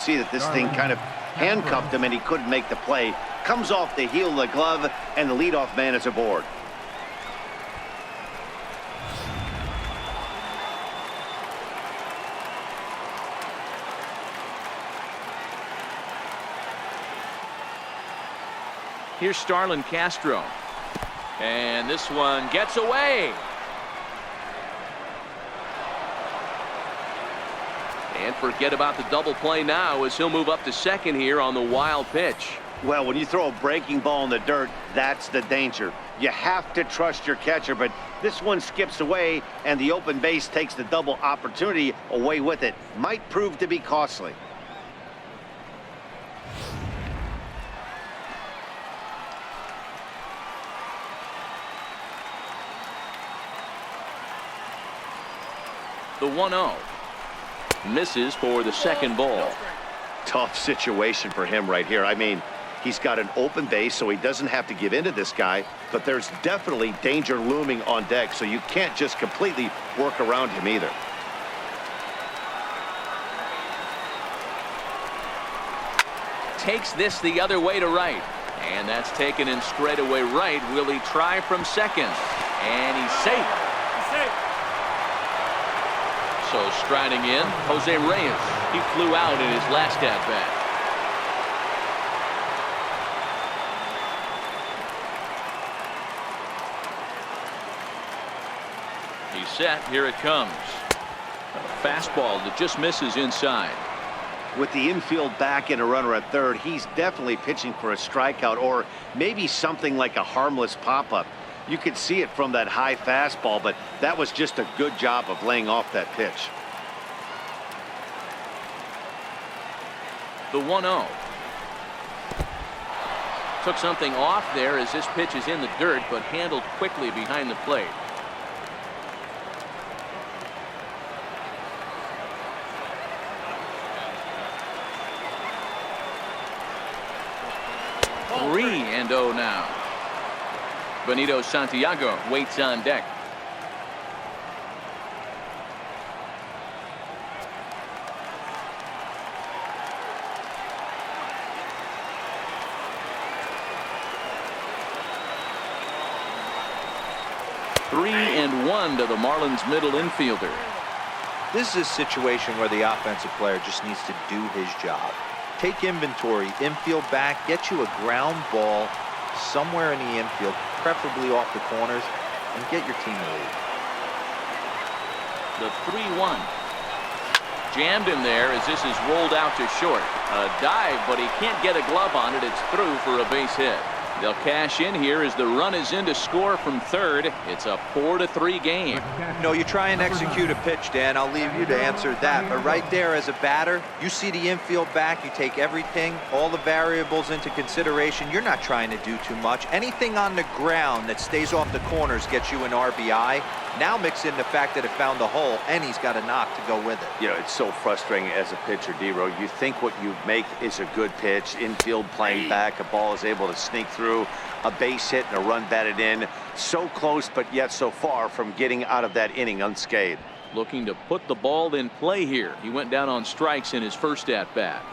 See that this thing kind of handcuffed him and he couldn't make the play. Comes off the heel of the glove, and the leadoff man is aboard. Here's Starlin Castro. And this one gets away. And forget about the double play now as he'll move up to second here on the wild pitch. Well, when you throw a breaking ball in the dirt, that's the danger. You have to trust your catcher, but this one skips away, and the open base takes the double opportunity away with it. Might prove to be costly. The 1-0. Misses for the second ball. Tough situation for him right here. I mean, he's got an open base, so he doesn't have to give in to this guy, but there's definitely danger looming on deck, so you can't just completely work around him either. Takes this the other way to right. And that's taken in straightaway right. Will he try from second? And he's safe. So striding in, Jose Reyes. He flew out in his last at-bat. He's set. Here it comes. A fastball that just misses inside. With the infield back and a runner at third, he's definitely pitching for a strikeout or maybe something like a harmless pop-up. You could see it from that high fastball, but that was just a good job of laying off that pitch. The 1-0. Took something off there as this pitch is in the dirt, but handled quickly behind the plate. Oh, 3-0 now. Benito Santiago waits on deck. Three and one to the Marlins middle infielder. This is a situation where the offensive player just needs to do his job. Take inventory, infield back, get you a ground ball somewhere in the infield, preferably off the corners, and get your team a lead. The 3-1. Jammed him there as this is rolled out to short. A dive, but he can't get a glove on it. It's through for a base hit. They'll cash in here as the run is in to score from third. It's a 4-3 game. No, you try and execute a pitch, Dan. I'll leave you to answer that. But right there as a batter, you see the infield back. You take everything, all the variables into consideration. You're not trying to do too much. Anything on the ground that stays off the corners gets you an RBI. Now mix in the fact that it found the hole, and he's got a knock to go with it. You know, it's so frustrating as a pitcher, D-Row. You think what you make is a good pitch, infield playing back, a ball is able to sneak through, a base hit and a run batted in. So close, but yet so far from getting out of that inning unscathed. Looking to put the ball in play here. He went down on strikes in his first at-bat.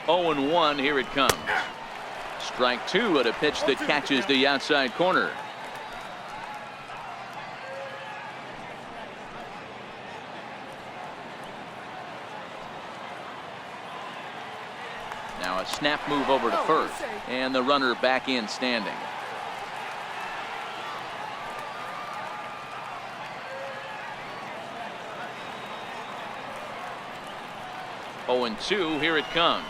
Oh and 1, here it comes. Strike two at a pitch that catches the outside corner. Now a snap move over to first, and the runner back in standing. Oh and 2, here it comes.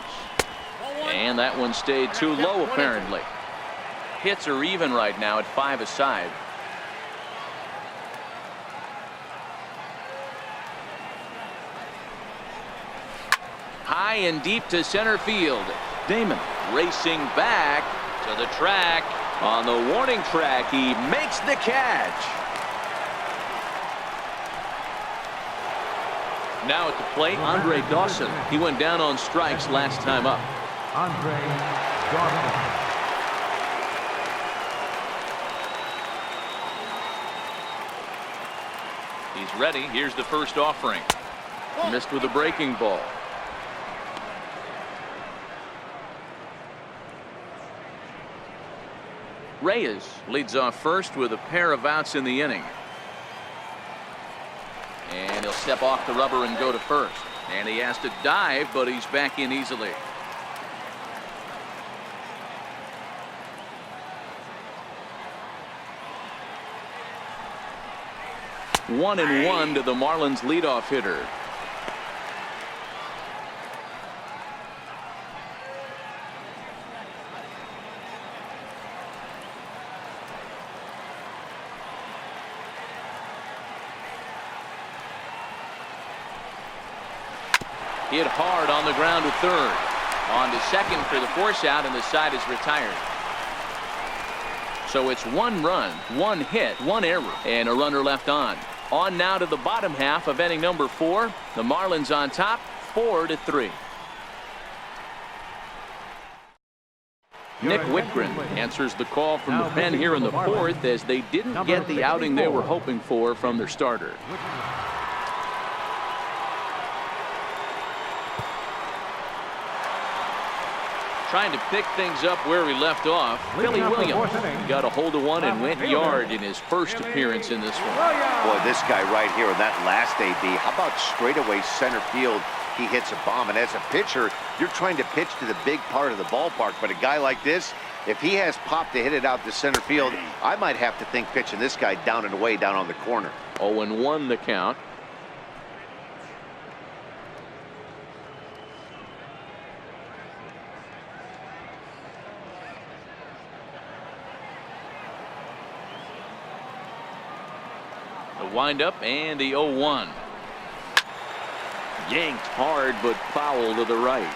And that one stayed too low, apparently. Hits are even right now at 5 aside. High and deep to center field. Damon racing back to the track. On the warning track, he makes the catch. Now at the plate, Andre Dawson. He went down on strikes last time up. Andre Dawson. He's ready. Here's the first offering. Missed with a breaking ball. Reyes leads off first with a pair of outs in the inning. And he'll step off the rubber and go to first. And he has to dive, but he's back in easily. 1-1 to the Marlins leadoff hitter. Hit hard on the ground to third. On to second for the force out, and the side is retired. So it's 1 run, 1 hit, 1 error, and a runner left on. On now to the bottom half of inning number 4. The Marlins on top, 4-3. Nick Whitgren answers the call from the pen here in the 4th, as they didn't get the outing they were hoping for from their starter. Trying to pick things up where we left off. Billy Williams got a hold of one and went yard in his first appearance in this one. Boy, this guy right here in that last AB, how about straightaway center field? He hits a bomb, and as a pitcher, you're trying to pitch to the big part of the ballpark, but a guy like this, if he has pop to hit it out to center field, I might have to think pitching this guy down and away down on the corner. 0-1 the count. The windup and the 0-1. Yanked hard, but foul to the right.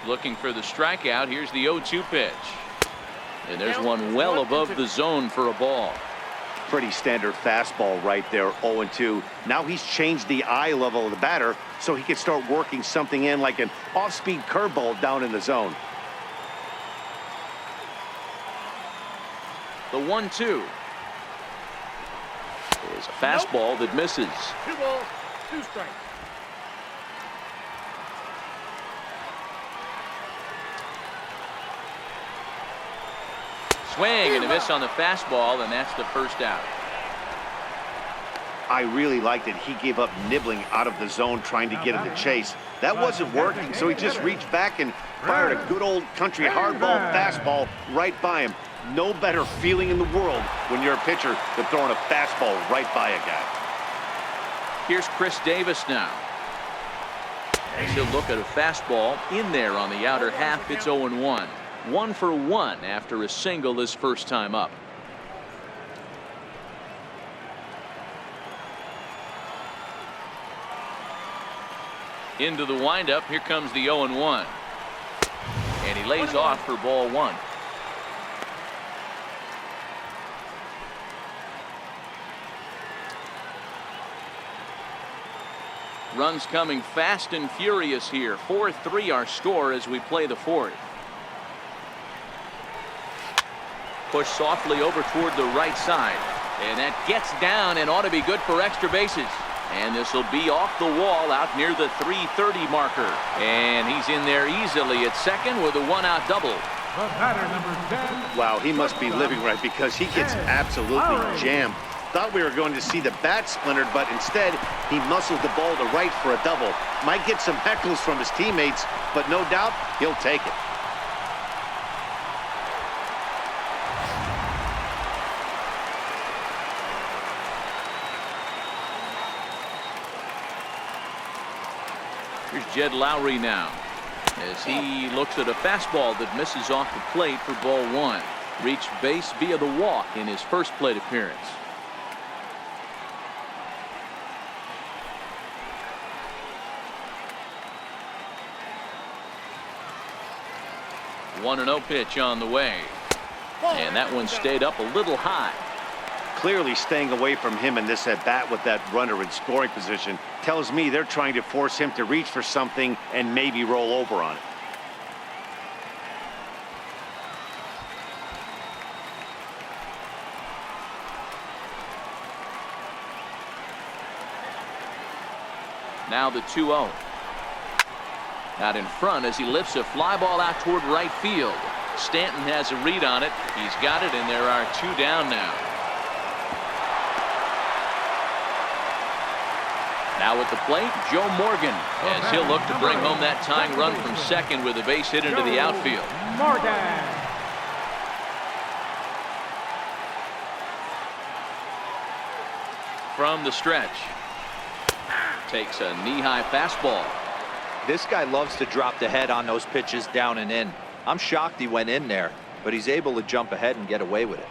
Looking for the strikeout. Here's the 0-2 pitch. And there's one well above the zone for a ball. Pretty standard fastball right there, 0-2. Now he's changed the eye level of the batter so he can start working something in like an off-speed curveball down in the zone. The 1-2 is a fastball that misses. 2 balls, 2 strikes. Swing and a miss on the fastball, and that's the first out. I really liked it. He gave up nibbling out of the zone trying to get in the chase. That wasn't working, so he just reached back and fired a good old country hardball fastball right by him. No better feeling in the world when you're a pitcher than throwing a fastball right by a guy. Here's Chris Davis now. As he'll look at a fastball in there on the outer half. It's 0-1. 1 for 1 after a single his first time up. Into the windup. Here comes the 0-1. And he lays off for ball 1. Runs coming fast and furious here. 4-3 our score as we play the 4th. Push softly over toward the right side. And that gets down and ought to be good for extra bases. And this will be off the wall out near the 330 marker. And he's in there easily at second with a 1-out double. The batter, number 10. Wow, he must be living right because he gets absolutely jammed. Thought we were going to see the bat splintered, but instead he muscled the ball to right for a double. Might get some heckles from his teammates, but no doubt he'll take it. Here's Jed Lowry now as he looks at a fastball that misses off the plate for ball 1. Reached base via the walk in his first plate appearance. 1-0 pitch on the way. And that one stayed up a little high. Clearly staying away from him in this at bat with that runner in scoring position tells me they're trying to force him to reach for something and maybe roll over on it. Now the 2-0. Out in front as he lifts a fly ball out toward right field. Stanton has a read on it. He's got it, and there are 2 down now. Now at the plate, Joe Morgan, as he'll look to bring home that tying run from second with a base hit into the outfield. Morgan. From the stretch. Takes a knee-high fastball. This guy loves to drop the head on those pitches down and in. I'm shocked he went in there, but he's able to jump ahead and get away with it.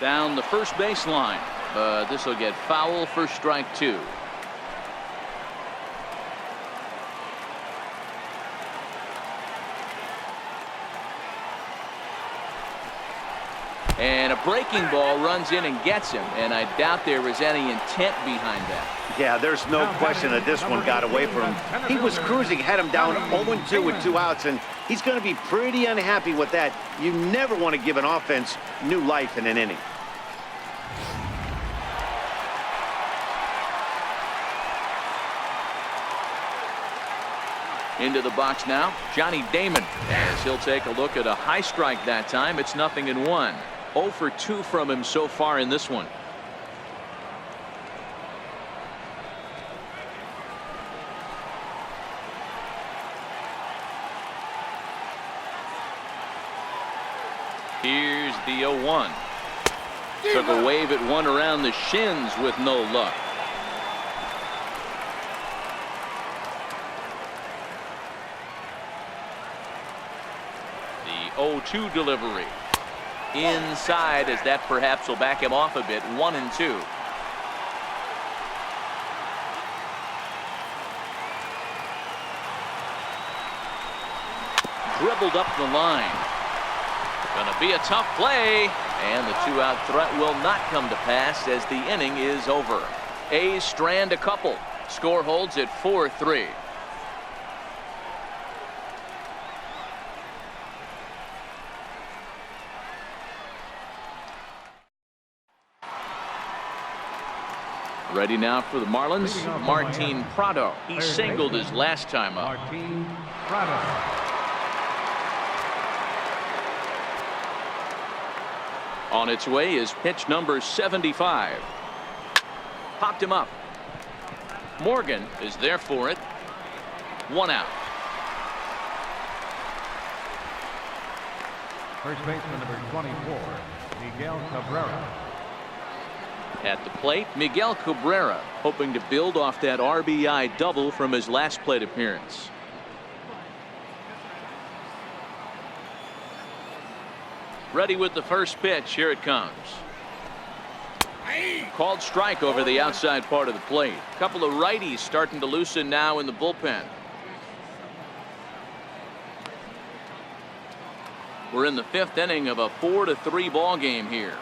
Down the first baseline, but this will get foul for strike 2. And a breaking ball runs in and gets him, and I doubt there was any intent behind that. Yeah, there's no question that this one got away from him. He was cruising, had him down 0-2 with 2 outs, and he's going to be pretty unhappy with that. You never want to give an offense new life in an inning. Into the box now, Johnny Damon, as he'll take a look at a high strike that time. It's 0-1. 0 for 2 from him so far in this one. Here's the 0-1. Took a wave at one around the shins with no luck. The 0-2 delivery. Inside, as that perhaps will back him off a bit. 1-2. Dribbled up the line. Gonna be a tough play, and the 2-out threat will not come to pass as the inning is over. A's strand a couple. Score holds at 4-3. Ready now for the Marlins, Martin Prado. He singled his last time up. Martin Prado. On its way is pitch number 75. Popped him up. Morgan is there for it. 1 out. First baseman number 24, Miguel Cabrera. At the plate, Miguel Cabrera, hoping to build off that RBI double from his last plate appearance. Ready with the first pitch. Here it comes. Called strike over the outside part of the plate. A couple of righties starting to loosen now in the bullpen. We're in the 5th inning of a 4-3 ball game here.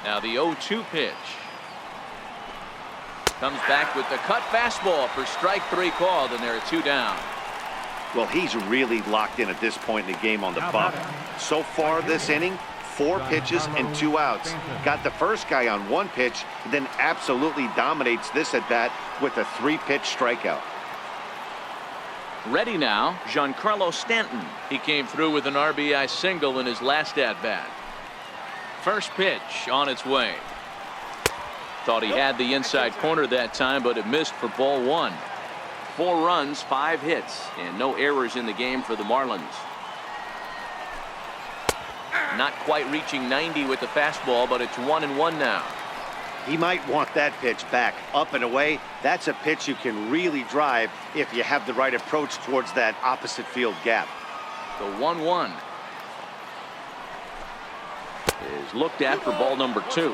Now the 0-2 pitch. Comes back with the cut fastball for strike 3 called, and there are 2 down. Well, he's really locked in at this point in the game on the bump. So far this inning, 4 pitches and 2 outs. Got the first guy on 1 pitch, then absolutely dominates this at bat with a 3-pitch strikeout. Ready now, Giancarlo Stanton. He came through with an RBI single in his last at-bat. First pitch on its way. Thought he had the inside corner that time, but it missed for ball 1. 4 runs, 5 hits, and no errors in the game for the Marlins. Not quite reaching 90 with the fastball, but it's 1-1 now. He might want that pitch back, up and away. That's a pitch you can really drive if you have the right approach towards that opposite field gap. The 1-1 is looked at for ball number 2.